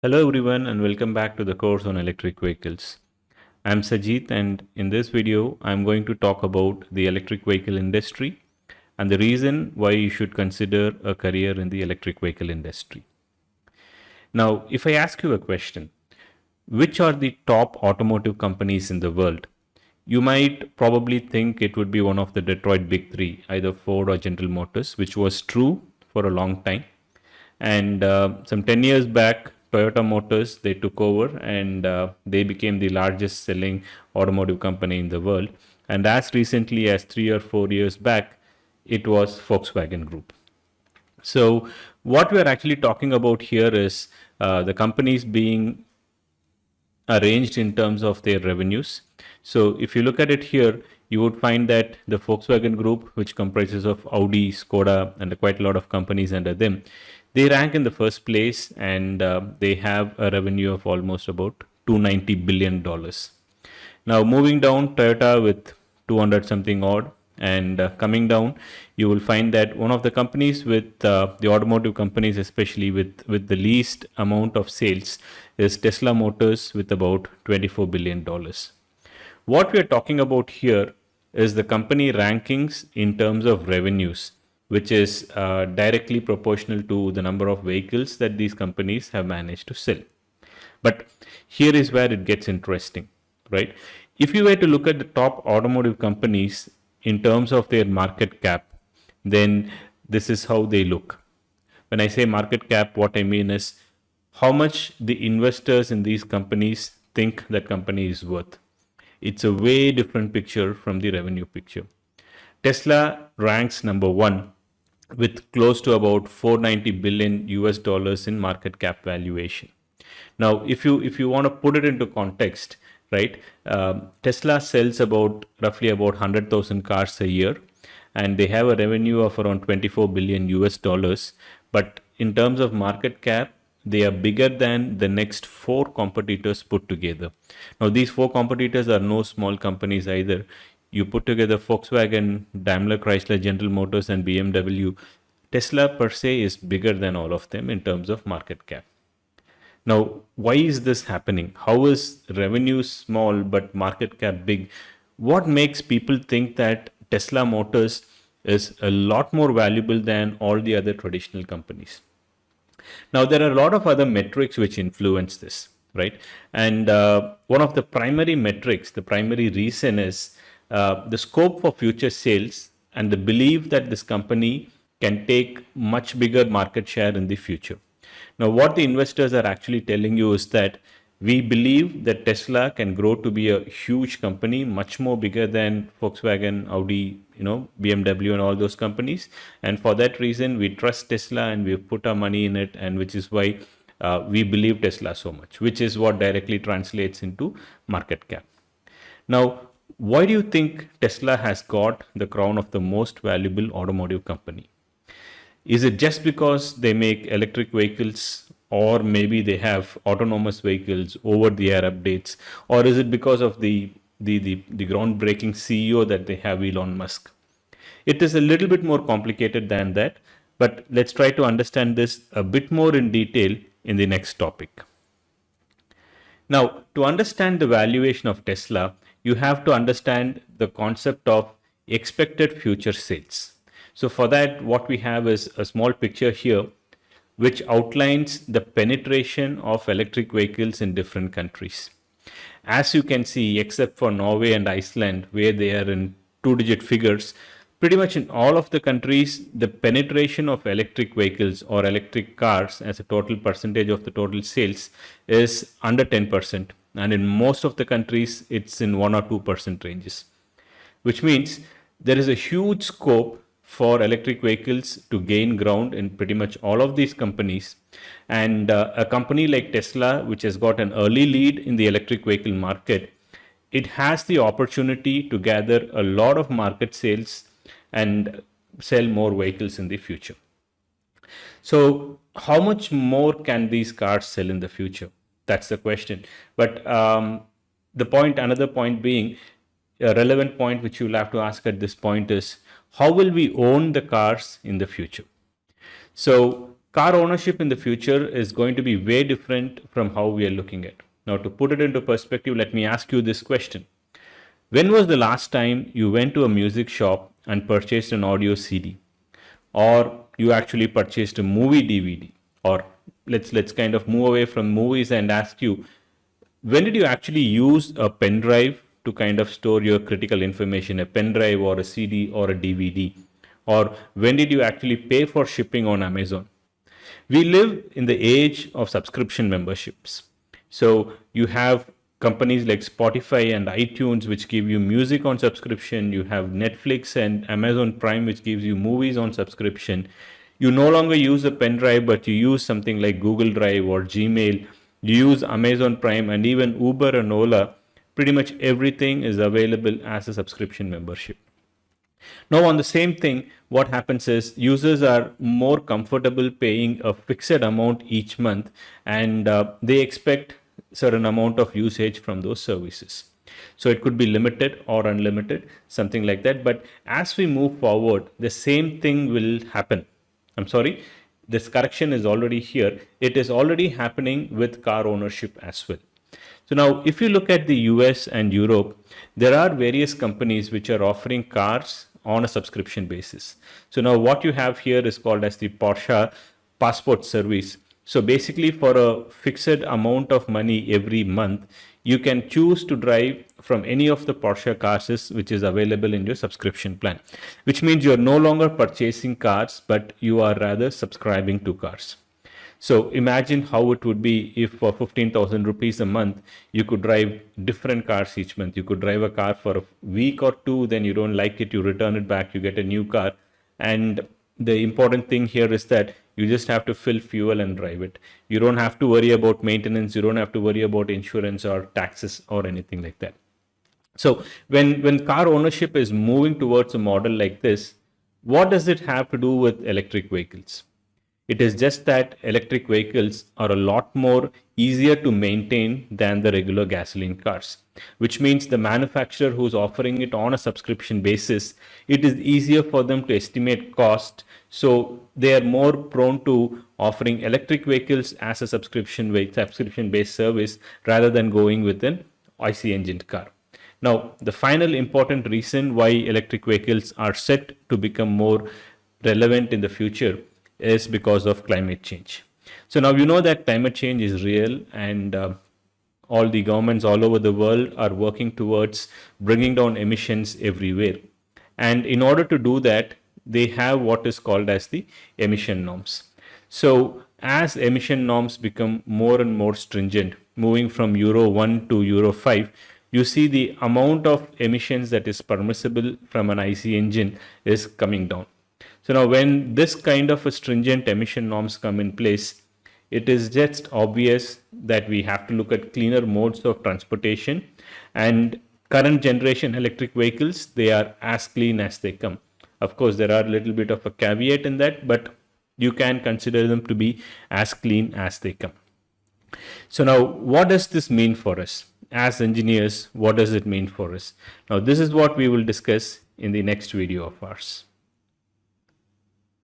Hello everyone and welcome back to the course on electric vehicles. I'm Sajit and in this video I'm going to talk about the electric vehicle industry and the reason why you should consider a career in the electric vehicle industry. Now, if I ask you a question, which are the top automotive companies in the world? You might probably think it would be one of the Detroit Big Three, either Ford or General Motors, which was true for a long time. And some 10 years back, Toyota Motors, they took over and they became the largest selling automotive company in the world. And as recently as 3 or 4 years back, it was Volkswagen Group. So what we are actually talking about here is the companies being arranged in terms of their revenues. So if you look at it here, you would find that the Volkswagen Group, which comprises of Audi, Skoda, and quite a lot of companies under them, they rank in the first place and they have a revenue of almost about $290 billion. Now moving down, Toyota with 200 something odd, and coming down, you will find that one of the companies with the automotive companies, especially with the least amount of sales, is Tesla Motors with about $24 billion. What we are talking about here is the company rankings in terms of revenues, which is directly proportional to the number of vehicles that these companies have managed to sell. But here is where it gets interesting, right? If you were to look at the top automotive companies in terms of their market cap, then this is how they look. When I say market cap, what I mean is how much the investors in these companies think that company is worth. It's a way different picture from the revenue picture. Tesla ranks number one with close to about 490 billion US dollars in market cap valuation. Now, if you want to put it into context, right? Tesla sells about roughly about 100,000 cars a year, and they have a revenue of around 24 billion US dollars. But in terms of market cap, they are bigger than the next four competitors put together. Now, these four competitors are no small companies either. You put together Volkswagen, Daimler, Chrysler, General Motors, and BMW. Tesla per se is bigger than all of them in terms of market cap. Now, why is this happening? How is revenue small but market cap big? What makes people think that Tesla Motors is a lot more valuable than all the other traditional companies? Now, there are a lot of other metrics which influence this, right? And one of the primary metrics, the primary reason is the scope for future sales and the belief that this company can take much bigger market share in the future. Now, what the investors are actually telling you is that we believe that Tesla can grow to be a huge company, much more bigger than Volkswagen, Audi, BMW and all those companies. And for that reason, we trust Tesla and we've put our money in it, and which is why we believe Tesla so much, which is what directly translates into market cap. Now, why do you think Tesla has got the crown of the most valuable automotive company? Is it just because they make electric vehicles, or maybe they have autonomous vehicles, over the air updates, or is it because of the groundbreaking CEO that they have, Elon Musk? It is a little bit more complicated than that, but let's try to understand this a bit more in detail in the next topic. Now, to understand the valuation of Tesla, you have to understand the concept of expected future sales. So for that, what we have is a small picture here which outlines the penetration of electric vehicles in different countries. As you can see, except for Norway and Iceland, where they are in two-digit figures, pretty much in all of the countries, the penetration of electric vehicles or electric cars as a total percentage of the total sales is under 10%. And in most of the countries, it's in 1 or 2% ranges, which means there is a huge scope for electric vehicles to gain ground in pretty much all of these companies. And a company like Tesla, which has got an early lead in the electric vehicle market, it has the opportunity to gather a lot of market sales and sell more vehicles in the future. So how much more can these cars sell in the future? That's the question. But another point being, a relevant point which you'll have to ask at this point is, how will we own the cars in the future? So car ownership in the future is going to be way different from how we are looking at. Now, to put it into perspective, let me ask you this question. When was the last time you went to a music shop and purchased an audio CD? Or you actually purchased a movie DVD? Or let's kind of move away from movies and ask you, when did you actually use a pen drive to kind of store your critical information, a pen drive or a CD or a DVD? Or when did you actually pay for shipping on Amazon? We live in the age of subscription memberships. So you have companies like Spotify and iTunes, which give you music on subscription. You have Netflix and Amazon Prime, which gives you movies on subscription. You no longer use a pen drive, but you use something like Google Drive or Gmail. You use Amazon Prime, and even Uber and Ola. Pretty much everything is available as a subscription membership. Now, on the same thing, what happens is users are more comfortable paying a fixed amount each month, and they expect certain amount of usage from those services. So it could be limited or unlimited, something like that. But as we move forward, the same thing will happen. I'm sorry, this correction is already here. It is already happening with car ownership as well. So now, if you look at the US and Europe, there are various companies which are offering cars on a subscription basis. So now what you have here is called as the Porsche passport service. So basically, for a fixed amount of money every month, you can choose to drive from any of the Porsche cars which is available in your subscription plan, which means you're no longer purchasing cars, but you are rather subscribing to cars. So imagine how it would be if for 15,000 rupees a month, you could drive different cars each month. You could drive a car for a week or two, then you don't like it, you return it back, you get a new car. And the important thing here is that you just have to fill fuel and drive it. You don't have to worry about maintenance. You don't have to worry about insurance or taxes or anything like that. So when car ownership is moving towards a model like this, what does it have to do with electric vehicles? It is just that electric vehicles are a lot more easier to maintain than the regular gasoline cars, which means the manufacturer who's offering it on a subscription basis, it is easier for them to estimate cost. So they are more prone to offering electric vehicles as a subscription-based service rather than going with an IC engine car. Now, the final important reason why electric vehicles are set to become more relevant in the future is because of climate change. So now you know that climate change is real, and all the governments all over the world are working towards bringing down emissions everywhere. And in order to do that, they have what is called as the emission norms. So as emission norms become more and more stringent, moving from Euro 1 to Euro 5, you see the amount of emissions that is permissible from an IC engine is coming down. So now when this kind of a stringent emission norms come in place, it is just obvious that we have to look at cleaner modes of transportation, and current generation electric vehicles, they are as clean as they come. Of course, there are a little bit of a caveat in that, but you can consider them to be as clean as they come. So now what does this mean for us? As engineers, what does it mean for us? Now this is what we will discuss in the next video of ours.